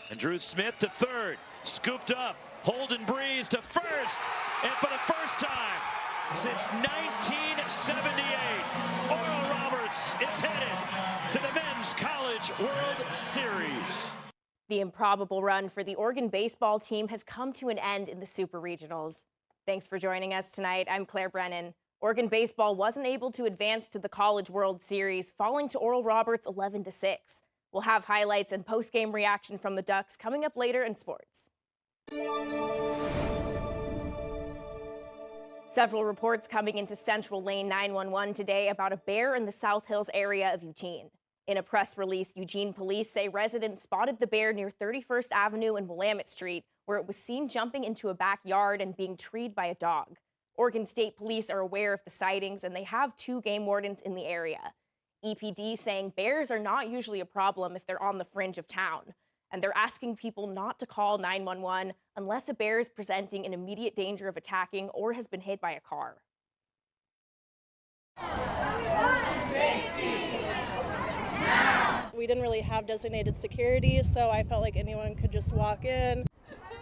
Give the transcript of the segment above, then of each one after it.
And Drew Smith to third, scooped up. Holden Breeze to first, and for the first time since 1978, Oral Roberts is headed to the Men's College World Series. The improbable run for the Oregon baseball team has come to an end in the Super Regionals. Thanks for joining us tonight. I'm Claire Brennan. Oregon baseball wasn't able to advance to the College World Series, falling to Oral Roberts 11-6. We'll have highlights and post-game reaction from the Ducks coming up later in sports. Several reports coming into Central Lane 911 today about a bear in the South Hills area of Eugene. In a press release, Eugene police say residents spotted the bear near 31st Avenue and Willamette Street, where it was seen jumping into a backyard and being treed by a dog. Oregon State Police are aware of the sightings, and they have 2 game wardens in the area. EPD saying bears are not usually a problem if they're on the fringe of town, and they're asking people not to call 911 unless a bear is presenting an immediate danger of attacking or has been hit by a car. We didn't really have designated security, so I felt like anyone could just walk in.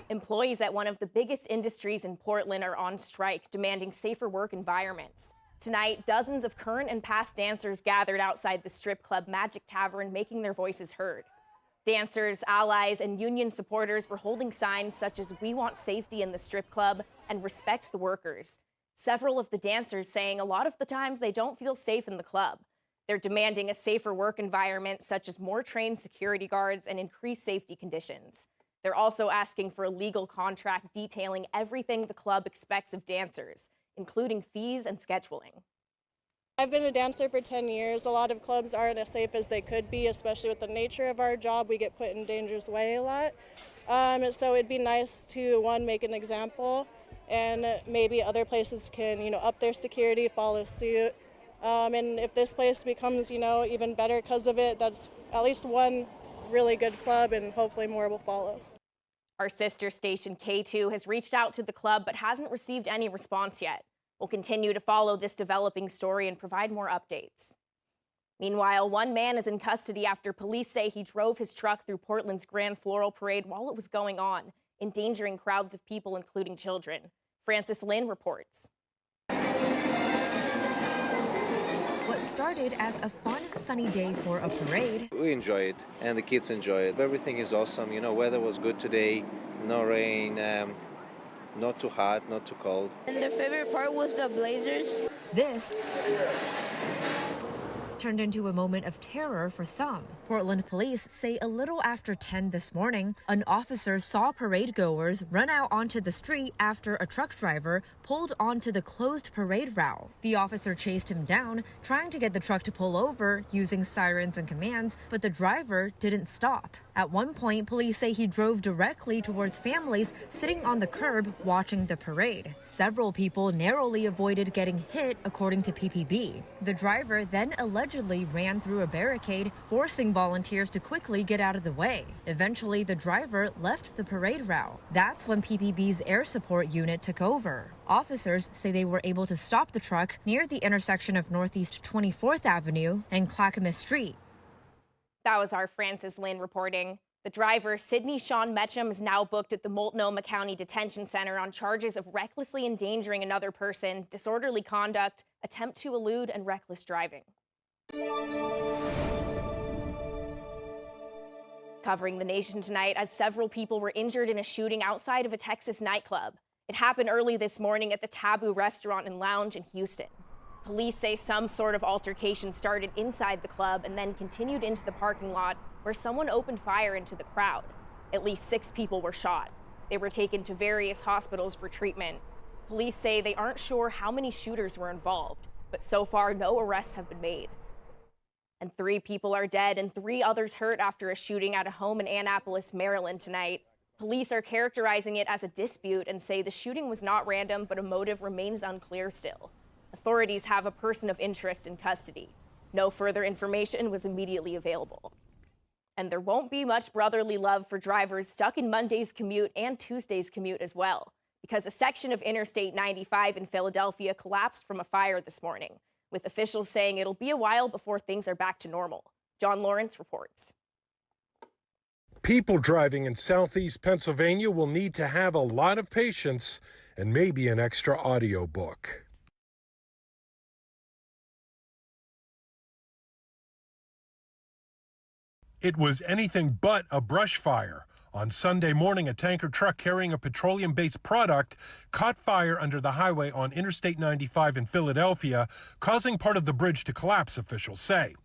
Employees at one of the biggest industries in Portland are on strike, demanding safer work environments. Tonight, dozens of current and past dancers gathered outside the strip club Magic Tavern, making their voices heard. Dancers, allies, and union supporters were holding signs such as "We want safety in the strip club" and "Respect the workers." Several of the dancers saying a lot of the times they don't feel safe in the club. They're demanding a safer work environment, such as more trained security guards and increased safety conditions. They're also asking for a legal contract detailing everything the club expects of dancers, including fees and scheduling. I've been a dancer for 10 years. A lot of clubs aren't as safe as they could be, especially with the nature of our job. We get put in danger's way a lot. So it'd be nice to, one, make an example, and maybe other places can, up their security, follow suit. And if this place becomes, even better because of it, that's at least one really good club, and hopefully more will follow. Our sister station K2 has reached out to the club but hasn't received any response yet. We'll continue to follow this developing story and provide more updates. Meanwhile, one man is in custody after police say he drove his truck through Portland's Grand Floral Parade while it was going on, endangering crowds of people, including children. Francis Lynn reports. What started as a fun, sunny day for a parade. We enjoy it, and the kids enjoy it. Everything is awesome. Weather was good today, no rain, not too hot, not too cold. And their favorite part was the Blazers. This turned into a moment of terror for some. Portland police say a little after 10 this morning, an officer saw parade goers run out onto the street after a truck driver pulled onto the closed parade route. The officer chased him down, trying to get the truck to pull over using sirens and commands, but the driver didn't stop. At one point, police say he drove directly towards families sitting on the curb watching the parade. Several people narrowly avoided getting hit, according to PPB. The driver then allegedly ran through a barricade, forcing volunteers to quickly get out of the way. Eventually, the driver left the parade route. That's when PPB's air support unit took over. Officers say they were able to stop the truck near the intersection of Northeast 24th Avenue and Clackamas Street. That was our Francis Lynn reporting. The driver, Sidney Sean Metcham, is now booked at the Multnomah County Detention Center on charges of recklessly endangering another person, disorderly conduct, attempt to elude, and reckless driving. Covering the nation tonight as several people were injured in a shooting outside of a Texas nightclub. It happened early this morning at the Taboo Restaurant and Lounge in Houston. Police say some sort of altercation started inside the club and then continued into the parking lot, where someone opened fire into the crowd. At least 6 people were shot. They were taken to various hospitals for treatment. Police say they aren't sure how many shooters were involved, but so far no arrests have been made. And 3 people are dead and 3 others hurt after a shooting at a home in Annapolis, Maryland tonight. Police are characterizing it as a dispute and say the shooting was not random, but a motive remains unclear still. Authorities have a person of interest in custody. No further information was immediately available. And there won't be much brotherly love for drivers stuck in Monday's commute and Tuesday's commute as well, because a section of Interstate 95 in Philadelphia collapsed from a fire this morning, with officials saying it'll be a while before things are back to normal. John Lawrence reports. People driving in southeast Pennsylvania will need to have a lot of patience and maybe an extra audiobook. It was anything but a brush fire. On Sunday morning, a tanker truck carrying a petroleum-based product caught fire under the highway on Interstate 95 in Philadelphia, causing part of the bridge to collapse, officials say.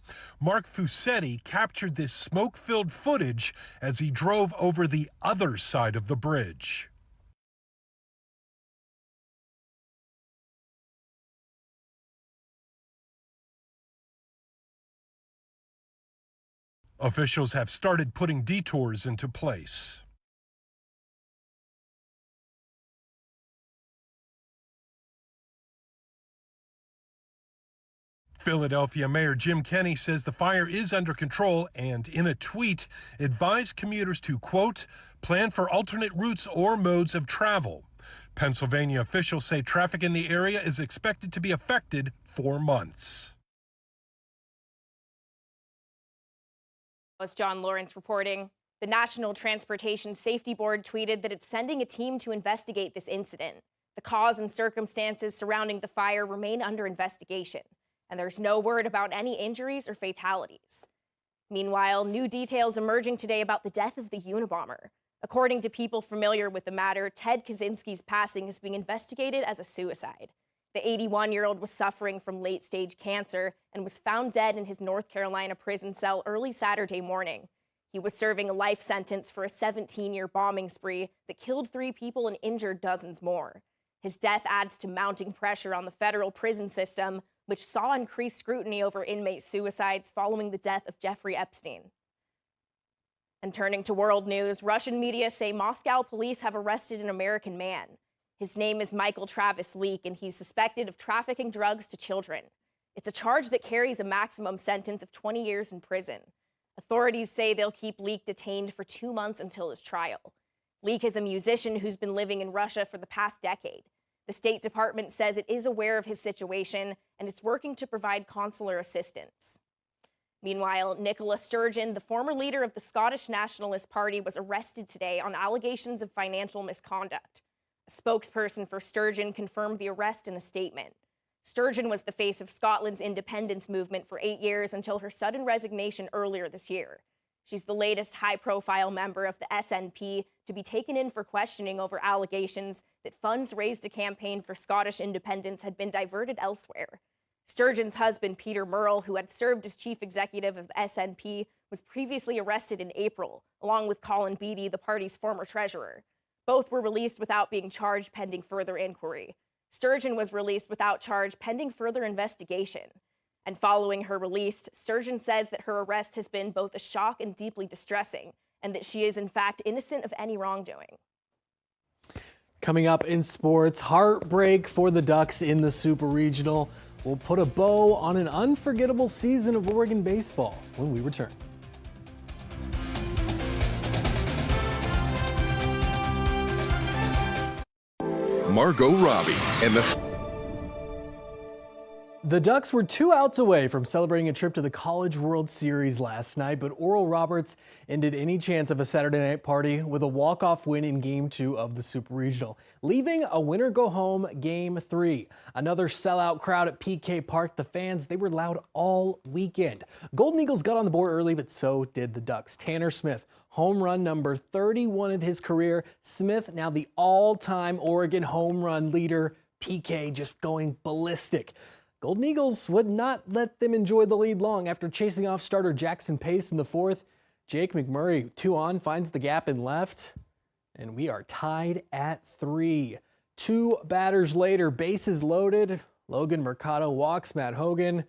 Mark Fusetti captured this smoke-filled footage as he drove over the other side of the bridge. Officials have started putting detours into place. Philadelphia Mayor Jim Kenney says the fire is under control and, in a tweet, advised commuters to, quote, plan for alternate routes or modes of travel. Pennsylvania officials say traffic in the area is expected to be affected for months. As John Lawrence reporting, the National Transportation Safety Board tweeted that it's sending a team to investigate this incident. The cause and circumstances surrounding the fire remain under investigation, and there's no word about any injuries or fatalities. Meanwhile, new details emerging today about the death of the Unabomber. According to people familiar with the matter, Ted Kaczynski's passing is being investigated as a suicide. The 81-year-old was suffering from late-stage cancer and was found dead in his North Carolina prison cell early Saturday morning. He was serving a life sentence for a 17-year bombing spree that killed 3 people and injured dozens more. His death adds to mounting pressure on the federal prison system, which saw increased scrutiny over inmate suicides following the death of Jeffrey Epstein. And turning to world news, Russian media say Moscow police have arrested an American man. His name is Michael Travis Leak, and he's suspected of trafficking drugs to children. It's a charge that carries a maximum sentence of 20 years in prison. Authorities say they'll keep Leak detained for 2 months until his trial. Leak is a musician who's been living in Russia for the past decade. The State Department says it is aware of his situation, and it's working to provide consular assistance. Meanwhile, Nicola Sturgeon, the former leader of the Scottish Nationalist Party, was arrested today on allegations of financial misconduct. A spokesperson for Sturgeon confirmed the arrest in a statement. Sturgeon was the face of Scotland's independence movement for 8 years until her sudden resignation earlier this year. She's the latest high-profile member of the SNP to be taken in for questioning over allegations that funds raised to campaign for Scottish independence had been diverted elsewhere. Sturgeon's husband, Peter Murrell, who had served as chief executive of the SNP, was previously arrested in April, along with Colin Beattie, the party's former treasurer. Both were released without being charged pending further inquiry. Sturgeon was released without charge pending further investigation. And following her release, Sturgeon says that her arrest has been both a shock and deeply distressing, and that she is in fact innocent of any wrongdoing. Coming up in sports, heartbreak for the Ducks in the Super Regional. We'll put a bow on an unforgettable season of Oregon baseball when we return. Margot Robbie and The Ducks were 2 outs away from celebrating a trip to the College World Series last night, but Oral Roberts ended any chance of a Saturday night party with a walk-off win in Game 2 of the Super Regional, leaving a winner-go-home Game 3. Another sellout crowd at PK Park. The fans, they were loud all weekend. Golden Eagles got on the board early, but so did the Ducks. Tanner Smith, home run number 31 of his career. Smith, now the all-time Oregon home run leader. PK just going ballistic. Golden Eagles would not let them enjoy the lead long after chasing off starter Jackson Pace in the 4th. Jake McMurray, 2 on, finds the gap in left, and we are tied at 3. 2 batters later, bases loaded. Logan Mercado walks Matt Hogan.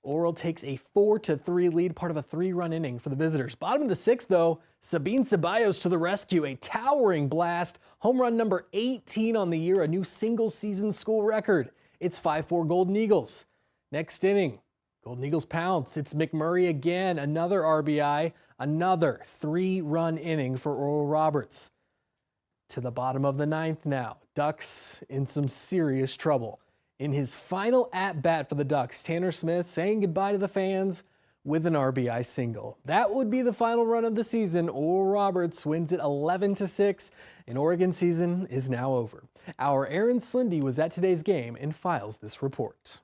Oral takes a 4-3 lead, part of a 3-run inning for the visitors. Bottom of the 6th, though, Sabine Ceballos to the rescue, a towering blast. Home run number 18 on the year, a new single-season school record. It's 5-4 Golden Eagles. Next inning, Golden Eagles pounce. It's McMurray again, another RBI, another 3-run inning for Oral Roberts. To the bottom of the 9th now. Ducks in some serious trouble. In his final at-bat for the Ducks, Tanner Smith saying goodbye to the fans with an RBI single. That would be the final run of the season. Oral Roberts wins it 11-6, and Oregon's season is now over. Our Aaron Slindy was at today's game and files this report.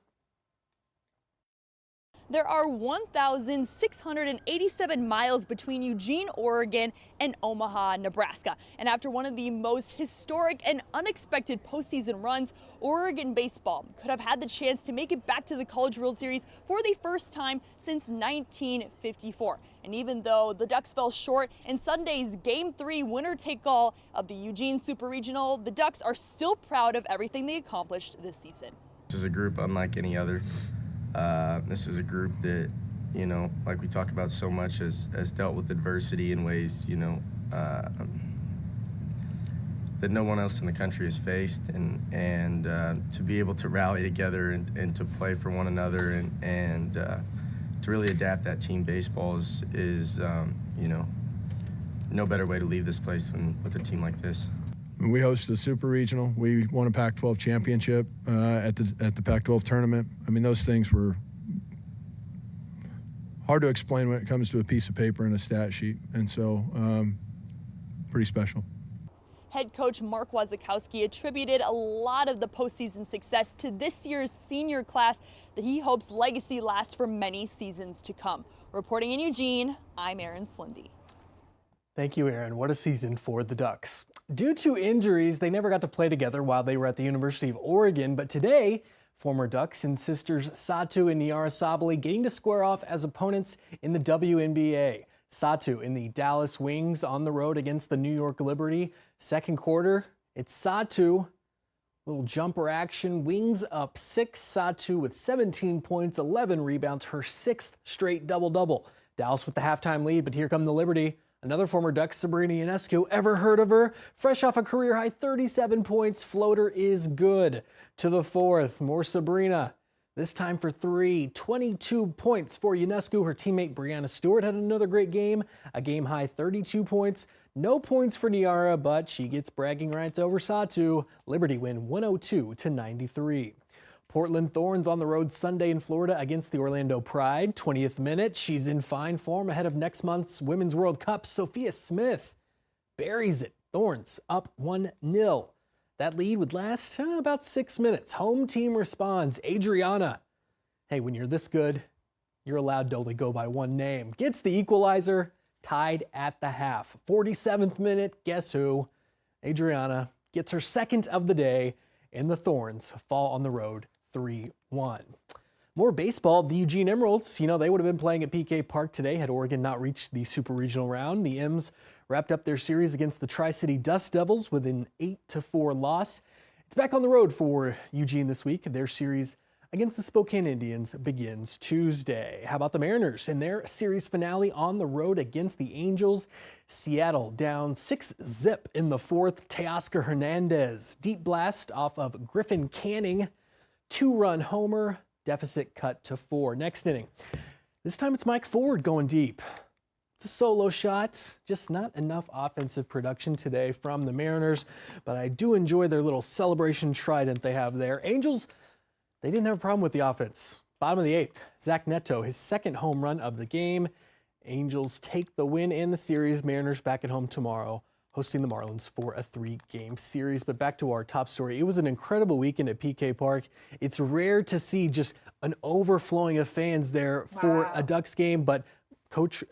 There are 1,687 miles between Eugene, Oregon and Omaha, Nebraska. And after one of the most historic and unexpected postseason runs, Oregon baseball could have had the chance to make it back to the College World Series for the first time since 1954. And even though the Ducks fell short in Sunday's Game 3 winner-take-all of the Eugene Super Regional, the Ducks are still proud of everything they accomplished this season. This is a group unlike any other. This is a group that, you know, like we talk about so much, has dealt with adversity in ways, you know, that no one else in the country has faced, and to be able to rally together and to play for one another and to really adapt that team baseball is you know, no better way to leave this place than with a team like this. We hosted the Super Regional. We won a Pac-12 championship at the Pac-12 tournament. I mean, those things were hard to explain when it comes to a piece of paper and a stat sheet, and so pretty special. Head coach Mark Wasikowski attributed a lot of the postseason success to this year's senior class that he hopes legacy lasts for many seasons to come. Reporting in Eugene, I'm Aaron Slindy. Thank you, Aaron. What a season for the Ducks. Due to injuries, they never got to play together while they were at the University of Oregon, but today, former Ducks and sisters Satou and Nyara Sabally getting to square off as opponents in the WNBA. Satou in the Dallas Wings on the road against the New York Liberty. Second quarter, it's Satou. Little jumper action. Wings up 6. Satou with 17 points, 11 rebounds, her 6th straight double-double. Dallas with the halftime lead, but here come the Liberty. Another former Duck, Sabrina Ionescu. Ever heard of her? Fresh off a career-high 37 points, floater is good. To the fourth, more Sabrina. This time for 3, 22 points for Ionescu. Her teammate Brianna Stewart had another great game, a game-high 32 points. No points for Nyara, but she gets bragging rights over Satou. Liberty win 102-93. Portland Thorns on the road Sunday in Florida against the Orlando Pride. 20th minute, she's in fine form ahead of next month's Women's World Cup. Sophia Smith buries it. Thorns up 1-0. That lead would last about 6 minutes. Home team responds. Adriana, hey, when you're this good, you're allowed to only go by one name. Gets the equalizer, tied at the half. 47th minute, guess who? Adriana gets her second of the day, and the Thorns fall on the road 3-1. More baseball. The Eugene Emeralds, you know, they would have been playing at PK Park today had Oregon not reached the Super Regional round. The Ems wrapped up their series against the Tri-City Dust Devils with an 8-4 loss. It's back on the road for Eugene this week. Their series against the Spokane Indians begins Tuesday. How about the Mariners in their series finale on the road against the Angels? Seattle down 6-0 in the fourth. Teoscar Hernandez, deep blast off of Griffin Canning. 2-run homer, deficit cut to 4. Next inning. This time it's Mike Ford going deep. It's a solo shot, just not enough offensive production today from the Mariners, but I do enjoy their little celebration trident they have there. Angels, they didn't have a problem with the offense. Bottom of the 8th, Zach Neto, his second home run of the game. Angels take the win in the series. Mariners back at home tomorrow, hosting the Marlins for a 3-game series. But back to our top story. It was an incredible weekend at PK Park. It's rare to see just an overflowing of fans there for a Ducks game, but Coach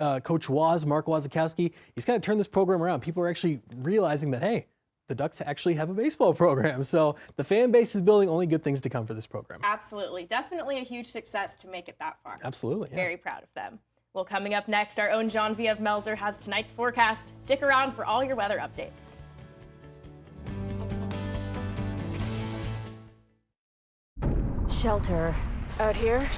Waz, Mark Wasikowski, he's kind of turned this program around. People are actually realizing that, hey, the Ducks actually have a baseball program. So the fan base is building. Only good things to come for this program. Absolutely. Definitely a huge success to make it that far. Absolutely. Yeah. Very proud of them. Well, coming up next, our own Genevieve Melzer has tonight's forecast. Stick around for all your weather updates. Shelter out here.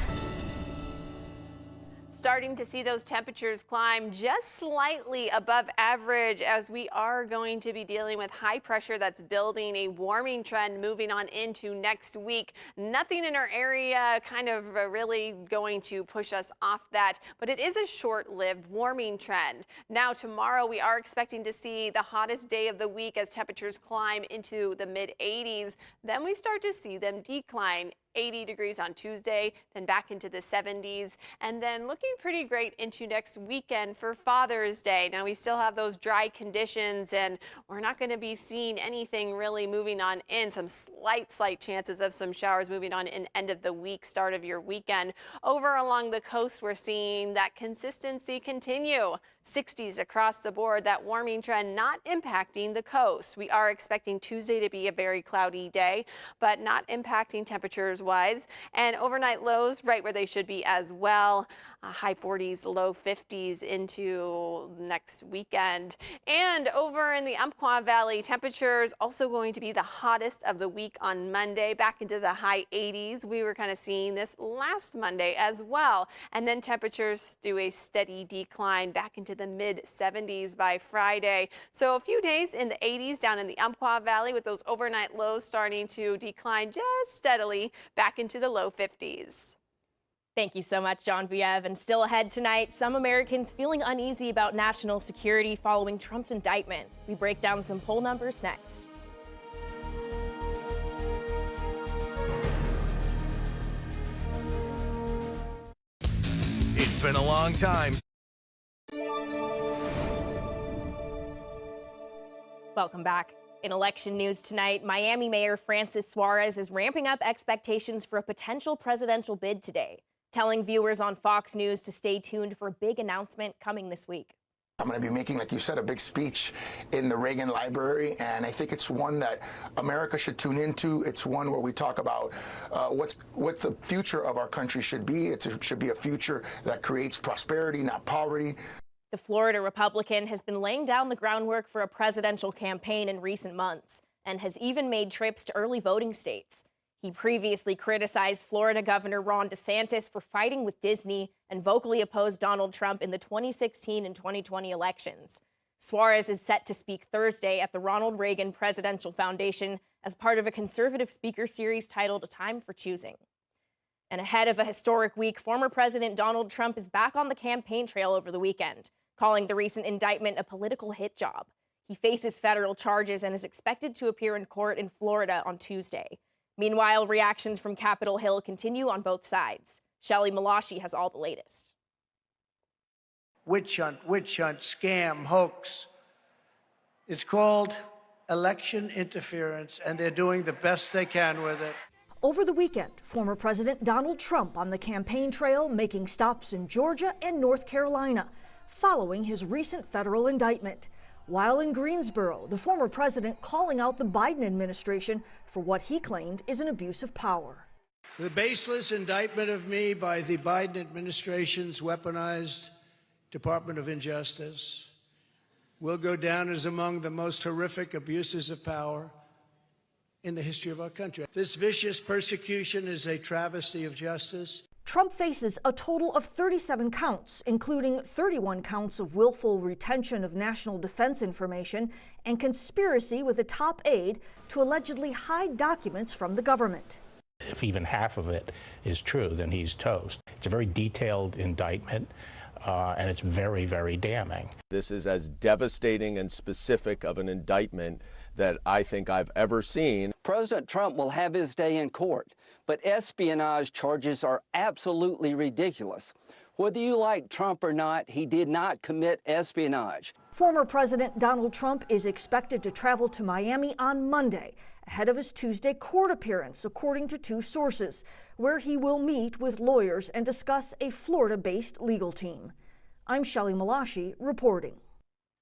Starting to see those temperatures climb just slightly above average as we are going to be dealing with high pressure that's building, a warming trend moving on into next week. Nothing in our area kind of really going to push us off that, but it is a short-lived warming trend. Now tomorrow we are expecting to see the hottest day of the week as temperatures climb into the mid-80s. Then we start to see them decline 80 degrees on Tuesday, then back into the 70s, and then looking pretty great into next weekend for Father's Day. Now, we still have those dry conditions, and we're not going to be seeing anything really moving on in. Some slight chances of some showers moving on in end of the week, start of your weekend. Over along the coast, we're seeing that consistency continue. 60s across the board, that warming trend not impacting the coast. We are expecting Tuesday to be a very cloudy day, but not impacting temperatures wise. And overnight lows right where they should be as well. High 40s, low 50s into next weekend. And over in the Umpqua Valley, temperatures also going to be the hottest of the week on Monday, back into the high 80s. We were kind of seeing this last Monday as well. And then temperatures do a steady decline back into the mid 70s by Friday. So a few days in the 80s down in the Umpqua Valley, with those overnight lows starting to decline just steadily back into the low 50s. Thank you so much, Genevieve. And still ahead tonight, some Americans feeling uneasy about national security following Trump's indictment. We break down some poll numbers next. It's been a long time. Welcome back. In election news tonight, Miami Mayor Francis Suarez is ramping up expectations for a potential presidential bid today, telling viewers on Fox News to stay tuned for a big announcement coming this week. I'm going to be making, like you said, a big speech in the Reagan Library, and I think it's one that America should tune into. It's one where we talk about what the future of our country should be. It should be a future that creates prosperity, not poverty. The Florida Republican has been laying down the groundwork for a presidential campaign in recent months and has even made trips to early voting states. He previously criticized Florida Governor Ron DeSantis for fighting with Disney and vocally opposed Donald Trump in the 2016 and 2020 elections. Suarez is set to speak Thursday at the Ronald Reagan Presidential Foundation as part of a conservative speaker series titled A Time for Choosing. And ahead of a historic week, former President Donald Trump is back on the campaign trail over the weekend, calling the recent indictment a political hit job. He faces federal charges and is expected to appear in court in Florida on Tuesday. Meanwhile, reactions from Capitol Hill continue on both sides. Shelley Malashi has all the latest. Witch hunt, scam, hoax. It's called election interference, and they're doing the best they can with it. Over the weekend, former President Donald Trump on the campaign trail, making stops in Georgia and North Carolina, following his recent federal indictment. While in Greensboro, the former president calling out the Biden administration for what he claimed is an abuse of power. The baseless indictment of me by the Biden administration's weaponized Department of Injustice will go down as among the most horrific abuses of power in the history of our country. This vicious persecution is a travesty of justice. Trump faces a total of 37 counts, including 31 counts of willful retention of national defense information and conspiracy with a top aide to allegedly hide documents from the government. If even half of it is true, then he's toast. It's a very detailed indictment, and it's very, very damning. This is as devastating and specific of an indictment that I think I've ever seen. President Trump will have his day in court, but espionage charges are absolutely ridiculous. Whether you like Trump or not, he did not commit espionage. Former President Donald Trump is expected to travel to Miami on Monday, ahead of his Tuesday court appearance, according to two sources, where he will meet with lawyers and discuss a Florida-based legal team. I'm Shelley Malashi reporting.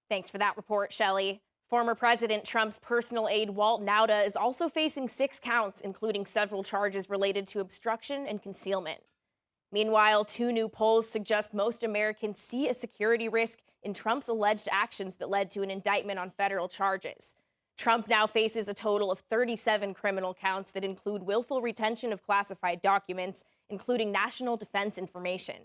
Thanks for that report, Shelley. Former President Trump's personal aide Walt Nauta is also facing 6 counts, including several charges related to obstruction and concealment. Meanwhile, 2 new polls suggest most Americans see a security risk in Trump's alleged actions that led to an indictment on federal charges. Trump now faces a total of 37 criminal counts that include willful retention of classified documents, including national defense information.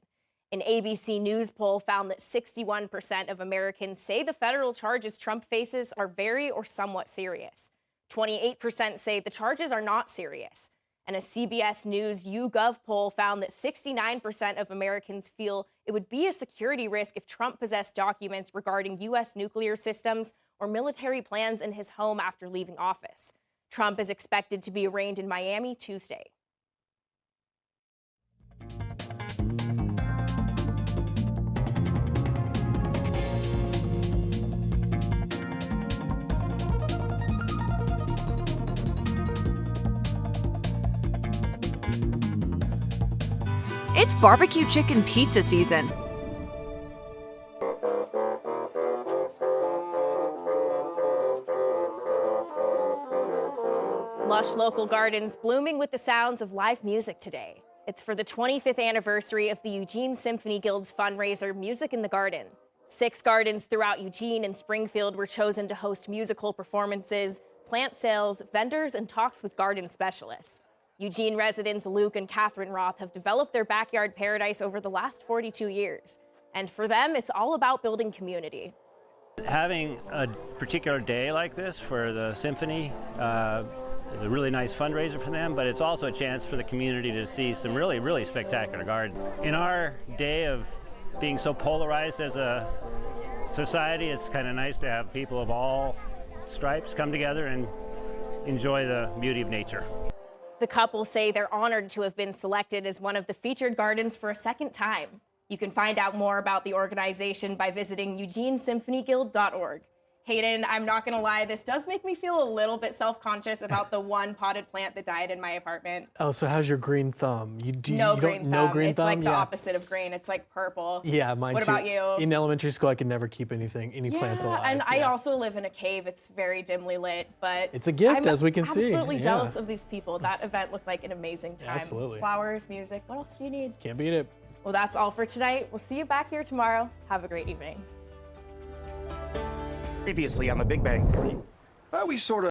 An ABC News poll found that 61% of Americans say the federal charges Trump faces are very or somewhat serious. 28% say the charges are not serious. And a CBS News YouGov poll found that 69% of Americans feel it would be a security risk if Trump possessed documents regarding U.S. nuclear systems or military plans in his home after leaving office. Trump is expected to be arraigned in Miami Tuesday. It's barbecue chicken pizza season. Lush local gardens blooming with the sounds of live music today. It's for the 25th anniversary of the Eugene Symphony Guild's fundraiser, Music in the Garden. 6 gardens throughout Eugene and Springfield were chosen to host musical performances, plant sales, vendors, and talks with garden specialists. Eugene residents Luke and Catherine Roth have developed their backyard paradise over the last 42 years. And for them, it's all about building community. Having a particular day like this for the symphony is a really nice fundraiser for them, but it's also a chance for the community to see some really, really spectacular gardens. In our day of being so polarized as a society, it's kind of nice to have people of all stripes come together and enjoy the beauty of nature. The couple say they're honored to have been selected as one of the featured gardens for a second time. You can find out more about the organization by visiting eugenesymphonyguild.org. Hayden, I'm not gonna lie, this does make me feel a little bit self-conscious about the one potted plant that died in my apartment. Oh, so how's your green thumb? No green thumb? It's like the opposite of green. It's like purple. Yeah, mine What too. about you? In elementary school, I could never keep any plants alive. And I also live in a cave. It's very dimly lit, but It's a gift, as we can see. absolutely Yeah. jealous of these people. That event looked like an amazing time. Absolutely. Flowers, music. What else do you need? Can't beat it. Well, that's all for tonight. We'll see you back here tomorrow. Have a great evening. Previously on The Big Bang Theory. Well, we sort of